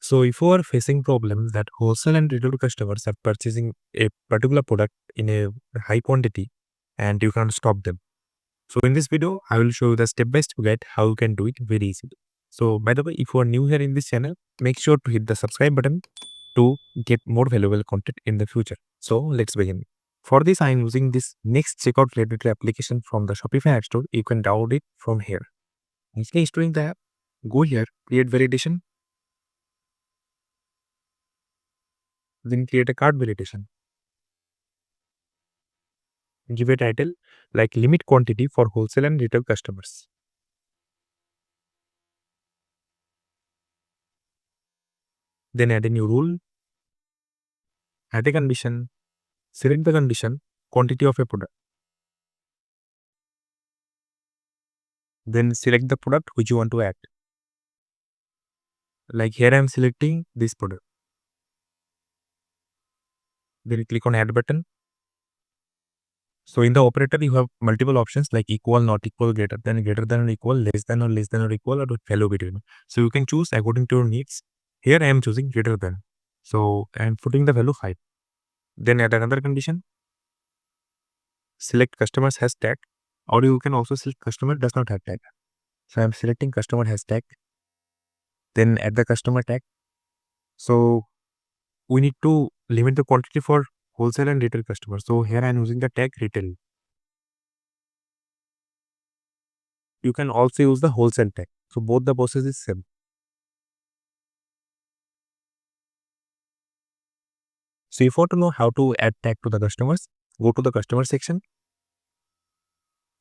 So if you are facing problems that wholesale and retail customers are purchasing a particular product in a high quantity and you can't stop them. So in this video, I will show you the step-by-step guide how you can do it very easily. So by the way, if you are new here in this channel, make sure to hit the subscribe button to get more valuable content in the future. So let's begin. For this, I am using this next checkout related application from the Shopify App Store. You can download it from here. After installing the app, go here, create validation, then create a cart validation. Give a title like limit quantity for wholesale and retail customers. Then add a new rule, add a condition, select the condition, quantity of a product. Then select the product which you want to add. Like here I am selecting this product. Then click on add button. So in the operator you have multiple options like equal, not equal, greater than or equal, less than or equal, or value between. So you can choose according to your needs. Here I am choosing greater than. So I am putting the value 5. Then add another condition. Select customers has tag, or you can also select customer does not have tag. So I am selecting customer has tag. Then add the customer tag. So we need to limit the quantity for wholesale and retail customers. So here I am using the tag retail. You can also use the wholesale tag. So both the process is same. So if you want to know how to add tag to the customers, go to the customer section.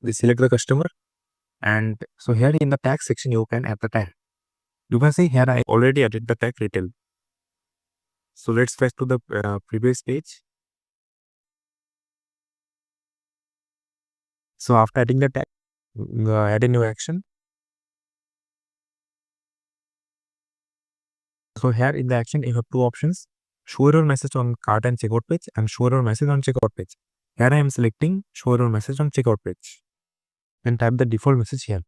They select the customer, and so here in the tag section you can add the tag. You can see here I already added the tag retail. So let's fetch to the previous page. So after adding the tag, add a new action. So here in the action you have two options: show error message on cart and checkout page and show error message on checkout page. Here I am selecting show error message on checkout page. Then type the default message here.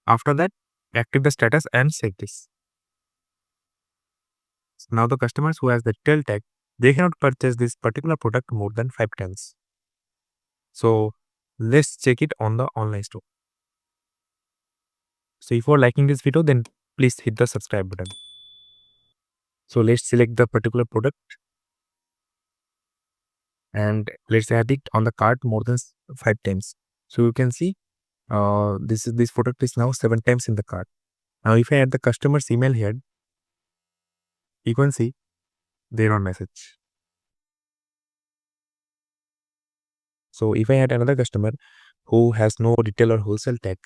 After that, active the status and save this. Now the customers who has the retail tag, they cannot purchase this particular product more than 5 times. So let's check it on the online store. So if you are liking this video, then please hit the subscribe button. So let's select the particular product and let's add it on the cart more than 5 times. So you can see this product is now 7 times in the cart. Now if I add the customer's email here, you can see their own message. So if I add another customer who has no retail or wholesale tag,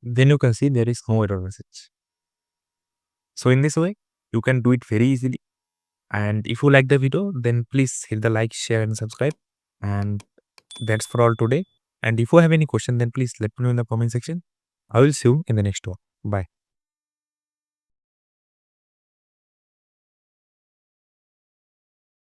then you can see there is no error message. So in this way, you can do it very easily. And if you like the video, then please hit the like, share and subscribe. And that's for all today. And if you have any question, then please let me know in the comment section. I will see you in the next one. Bye.